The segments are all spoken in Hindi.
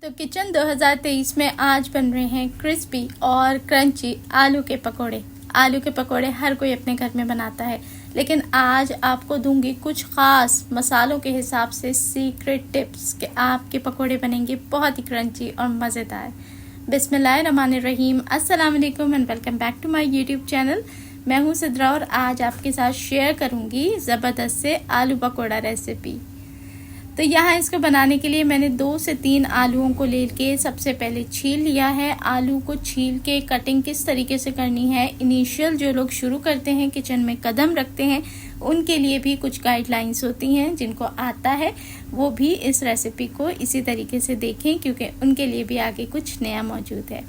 तो किचन 2023 में आज बन रहे हैं क्रिस्पी और क्रंची आलू के पकोड़े। आलू के पकोड़े हर कोई अपने घर में बनाता है, लेकिन आज आपको दूंगी कुछ ख़ास मसालों के हिसाब से सीक्रेट टिप्स कि आपके पकोड़े बनेंगे बहुत ही क्रंची और मज़ेदार। बिस्मिल्लाहिर्रहमानिर्रहीम, अस्सलाम वालेकुम and welcome back to my YouTube channel. मैं हूँ सिद्रा और आज आपके साथ शेयर करूँगी ज़बरदस्त से आलू पकोड़ा रेसिपी। तो यहाँ इसको बनाने के लिए मैंने 2 से 3 आलूओं को लेके सबसे पहले छील लिया है। आलू को छील के कटिंग किस तरीके से करनी है, इनिशियल जो लोग शुरू करते हैं, किचन में कदम रखते हैं, उनके लिए भी कुछ गाइडलाइंस होती हैं। जिनको आता है वो भी इस रेसिपी को इसी तरीके से देखें, क्योंकि उनके लिए भी आगे कुछ नया मौजूद है।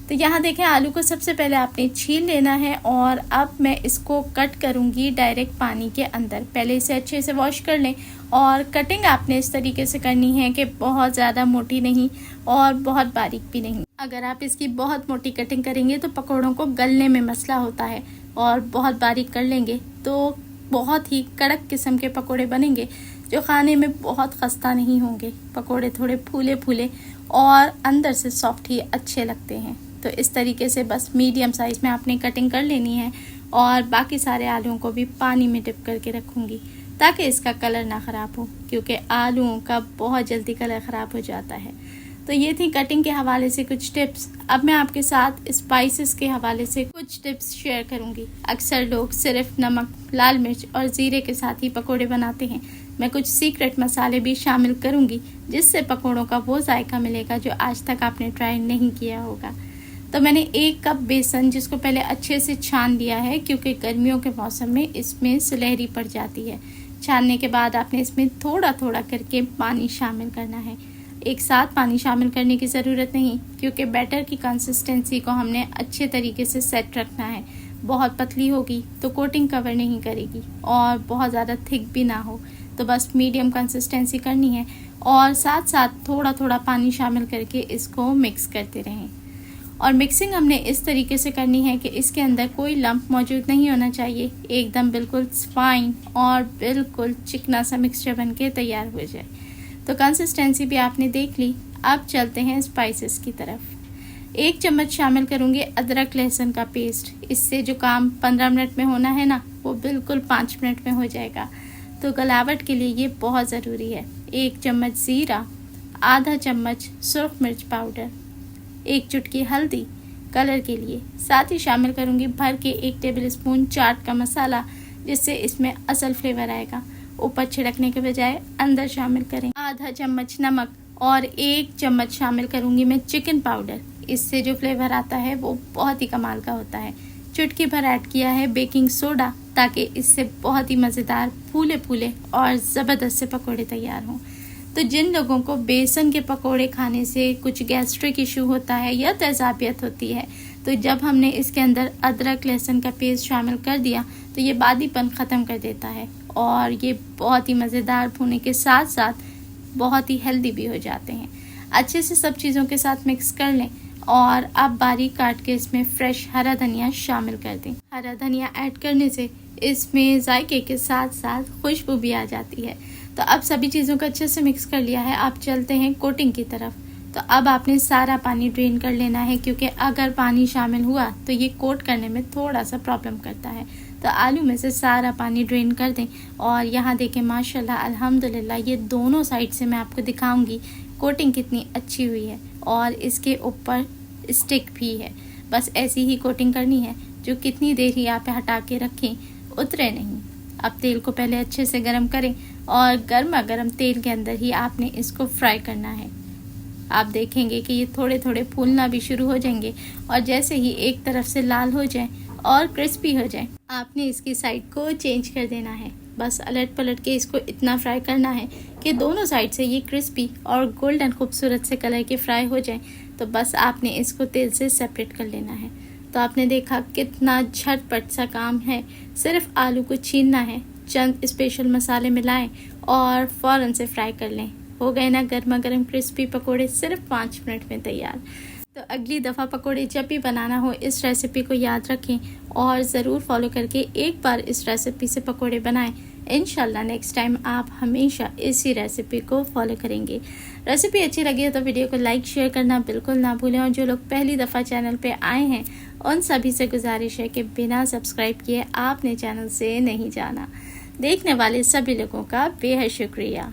तो यहाँ देखें, आलू को सबसे पहले आपने छील लेना है और अब मैं इसको कट करूँगी डायरेक्ट पानी के अंदर। पहले इसे अच्छे से वॉश कर लें और कटिंग आपने इस तरीके से करनी है कि बहुत ज़्यादा मोटी नहीं और बहुत बारीक भी नहीं। अगर आप इसकी बहुत मोटी कटिंग करेंगे तो पकौड़ों को गलने में मसला होता है, और बहुत बारीक कर लेंगे तो बहुत ही कड़क किस्म के पकोड़े बनेंगे जो खाने में बहुत खस्ता नहीं होंगे। पकोड़े थोड़े फूले फूले और अंदर से सॉफ्ट ही अच्छे लगते हैं। तो इस तरीके से बस मीडियम साइज़ में आपने कटिंग कर लेनी है और बाकी सारे आलूओं को भी पानी में डिप करके रखूँगी ताकि इसका कलर ना ख़राब हो, क्योंकि आलूओं का बहुत जल्दी कलर ख़राब हो जाता है। तो ये थी कटिंग के हवाले से कुछ टिप्स। अब मैं आपके साथ स्पाइसेस के हवाले से कुछ टिप्स शेयर करूँगी। अक्सर लोग सिर्फ नमक, लाल मिर्च और ज़ीरे के साथ ही पकोड़े बनाते हैं। मैं कुछ सीक्रेट मसाले भी शामिल करूँगी जिससे पकोड़ों का वो जायका मिलेगा जो आज तक आपने ट्राई नहीं किया होगा। तो मैंने 1 कप बेसन, जिसको पहले अच्छे से छान लिया है क्योंकि गर्मियों के मौसम में इसमें सुलहरी पड़ जाती है। छानने के बाद आपने इसमें थोड़ा थोड़ा करके पानी शामिल करना है। एक साथ पानी शामिल करने की ज़रूरत नहीं, क्योंकि बैटर की कंसिस्टेंसी को हमने अच्छे तरीके से सेट रखना है। बहुत पतली होगी तो कोटिंग कवर नहीं करेगी और बहुत ज़्यादा थिक भी ना हो, तो बस मीडियम कंसिस्टेंसी करनी है और साथ साथ थोड़ा थोड़ा पानी शामिल करके इसको मिक्स करते रहें। और मिक्सिंग हमने इस तरीके से करनी है कि इसके अंदर कोई लंप मौजूद नहीं होना चाहिए। एकदम बिल्कुल फाइन और बिल्कुल चिकना सा मिक्सचर बन के तैयार हो जाए। तो कंसिस्टेंसी भी आपने देख ली। अब चलते हैं स्पाइसेस की तरफ। 1 चम्मच शामिल करूँगी अदरक लहसुन का पेस्ट। इससे जो काम 15 मिनट में होना है ना, वो बिल्कुल 5 मिनट में हो जाएगा। तो गलावट के लिए ये बहुत ज़रूरी है। 1 चम्मच ज़ीरा, आधा चम्मच सुर्ख मिर्च पाउडर, 1 चुटकी हल्दी कलर के लिए। साथ ही शामिल करूँगी भर के 1 टेबलस्पून चाट का मसाला, जिससे इसमें असल फ्लेवर आएगा। ऊपर छिड़कने के बजाय अंदर शामिल करें। आधा चम्मच नमक और 1 चम्मच शामिल करूँगी मैं चिकन पाउडर। इससे जो फ्लेवर आता है वो बहुत ही कमाल का होता है। चुटकी भर ऐड किया है बेकिंग सोडा, ताकि इससे बहुत ही मज़ेदार फूले फूले और ज़बरदस्त से पकौड़े तैयार हों। तो जिन लोगों को बेसन के पकोड़े खाने से कुछ गैस्ट्रिक इशू होता है या तेज़ाबियत होती है, तो जब हमने इसके अंदर अदरक लहसुन का पेस्ट शामिल कर दिया तो ये बादीपन ख़त्म कर देता है और ये बहुत ही मज़ेदार होने के साथ साथ बहुत ही हेल्दी भी हो जाते हैं। अच्छे से सब चीज़ों के साथ मिक्स कर लें और अब बारीक काट के इसमें फ्रेश हरा धनिया शामिल कर दें। हरा धनिया ऐड करने से इसमें जायके के साथ साथ खुशबू भी आ जाती है। तो अब सभी चीज़ों को अच्छे से मिक्स कर लिया है। आप चलते हैं कोटिंग की तरफ। तो अब आपने सारा पानी ड्रेन कर लेना है, क्योंकि अगर पानी शामिल हुआ तो ये कोट करने में थोड़ा सा प्रॉब्लम करता है। तो आलू में से सारा पानी ड्रेन कर दें और यहाँ देखें माशाल्लाह अल्हम्दुलिल्लाह, ये दोनों साइड से मैं आपको दिखाऊंगी कोटिंग कितनी अच्छी हुई है और इसके ऊपर स्टिक भी है। बस ऐसी ही कोटिंग करनी है, जो कितनी देर ही आप हटा के रखें, उतरे नहीं। अब तेल को पहले अच्छे से गर्म करें और गर्मा गर्म तेल के अंदर ही आपने इसको फ्राई करना है। आप देखेंगे कि ये थोड़े थोड़े फूलना भी शुरू हो जाएंगे और जैसे ही एक तरफ से लाल हो जाए और क्रिस्पी हो जाए, आपने इसकी साइड को चेंज कर देना है। बस अलट पलट के इसको इतना फ्राई करना है कि दोनों साइड से ये क्रिस्पी और गोल्डन खूबसूरत से कलर के फ्राई हो जाए। तो बस आपने इसको तेल से सेपरेट कर लेना है। तो आपने देखा कितना झटपट सा काम है। सिर्फ आलू को छीलना है, चंद स्पेशल मसाले मिलाएं और फ़ौरन से फ्राई कर लें। हो गए ना गर्मा गर्म क्रिस्पी पकोड़े, सिर्फ 5 मिनट में तैयार। तो अगली दफ़ा पकोड़े जब भी बनाना हो इस रेसिपी को याद रखें और ज़रूर फॉलो करके एक बार इस रेसिपी से पकोड़े बनाएं। इंशाल्लाह नेक्स्ट टाइम आप हमेशा इसी रेसिपी को फॉलो करेंगे। रेसिपी अच्छी लगी है तो वीडियो को लाइक शेयर करना बिल्कुल ना भूलें, और जो लोग पहली दफ़ा चैनल पे आए हैं उन सभी से गुजारिश है कि बिना सब्सक्राइब किए आपने चैनल से नहीं जाना। देखने वाले सभी लोगों का बेहद शुक्रिया।